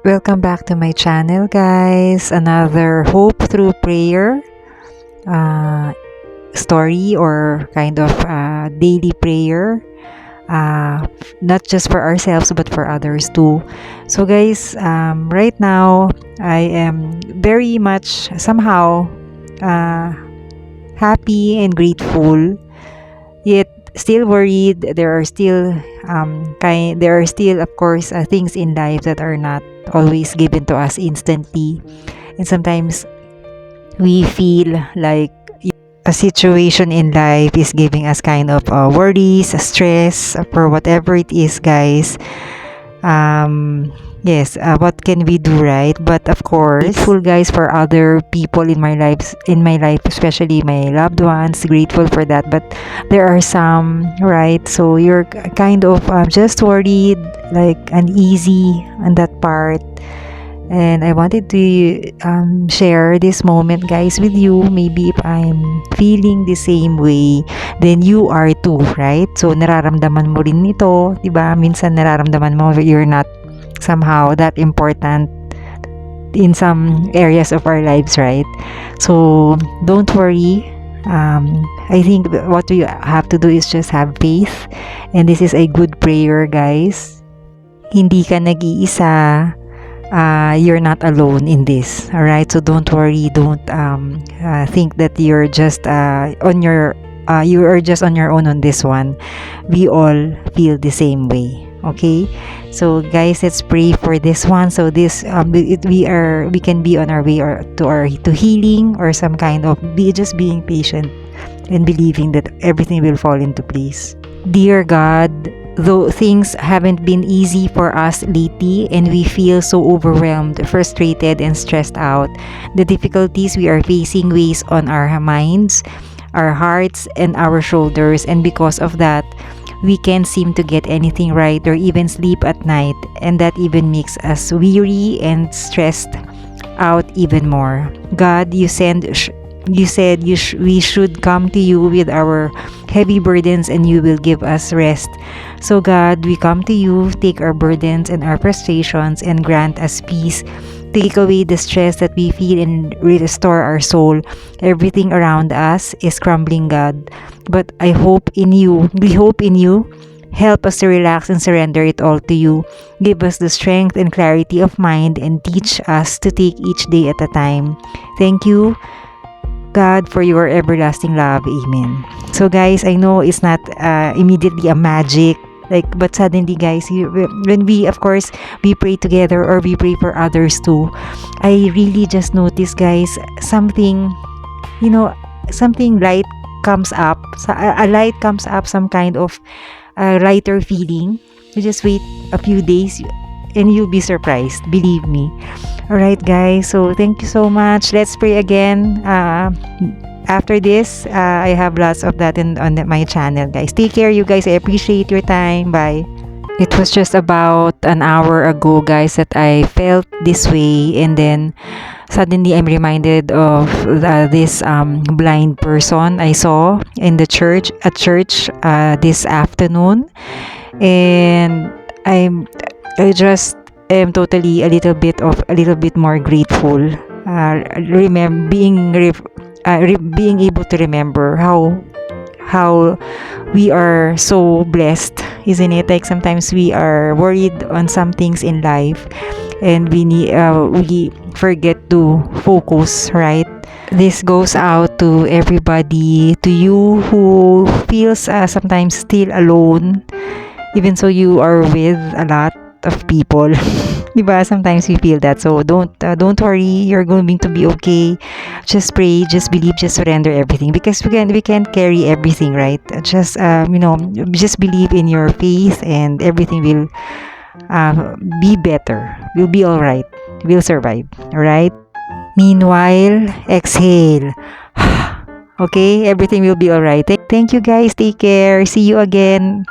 Welcome back to my channel, guys. Another hope through prayer uh, story, or kind of daily prayer, uh, not just for ourselves but for others too. So, guys, right now I am very much somehow uh, happy and grateful, yet still worried. There are still, of course, things in life that are not always given to us instantly, and sometimes we feel like a situation in life is giving us kind of worries, stress, for whatever it is, guys. Yes, what can we do, right? But of course, grateful, guys, for other people in my life, especially my loved ones. Grateful for that, but there are some, right? So you're kind of just worried, like uneasy on that part. And I wanted to share this moment, guys, with you. Maybe if I'm feeling the same way, then you are too, right? So nararamdaman mo rin ito, 'di ba? Minsan nararamdaman mo you're not somehow that important in some areas of our lives, right? So don't worry. I think what we have to do is just have faith, and this is a good prayer, guys. Hindi ka nag-iisa. You're not alone in this, all right? So don't worry. Don't think that you're just on your you are just on your own on this one. We all feel the same way, okay? So, guys, let's pray for this one. So this we can be on our way or to healing, or some kind of just being patient and believing that everything will fall into place. Dear God, though things haven't been easy for us lately, and we feel so overwhelmed, frustrated, and stressed out, the difficulties we are facing weighs on our minds, our hearts, and our shoulders, and because of that, we can't seem to get anything right or even sleep at night, and that even makes us weary and stressed out even more. God, you said we should come to you with our heavy burdens, and you will give us rest. So God, we come to you, take our burdens and our frustrations, and grant us peace. Take away the stress that we feel and restore our soul. Everything around us is crumbling, God, but we hope in you. Help us to relax and surrender it all to you. Give us the strength and clarity of mind, and teach us to take each day at a time. Thank you, God, for your everlasting love. Amen. So, guys, I know it's not immediately a magic, but suddenly, guys, when we, of course, we pray together, or we pray for others too, I really just noticed, guys, something, something light comes up. A light comes up, some kind of lighter feeling. You just wait a few days, and you'll be surprised, believe me. All right, guys, so thank you so much. Let's pray again. After this, I have lots of that on my channel, guys. Take care, you guys. I appreciate your time. Bye. It was just about an hour ago, guys, that I felt this way, and then suddenly I'm reminded of this blind person I saw in the church at church this afternoon, and I just am totally a little bit more grateful. Being able to remember how we are so blessed, isn't it? Like sometimes we are worried on some things in life, and we forget to focus, right? This goes out to everybody, to you who feels sometimes still alone, even so you are with a lot of people. Diba? Sometimes we feel that. So don't worry, you're going to be okay. Just pray, just believe, just surrender everything, because we can't carry everything, right? Just believe in your faith, and everything will be better. We'll be all right. We'll survive. All right. Meanwhile, exhale. Okay, everything will be all right. Thank you, guys. Take care. See you again.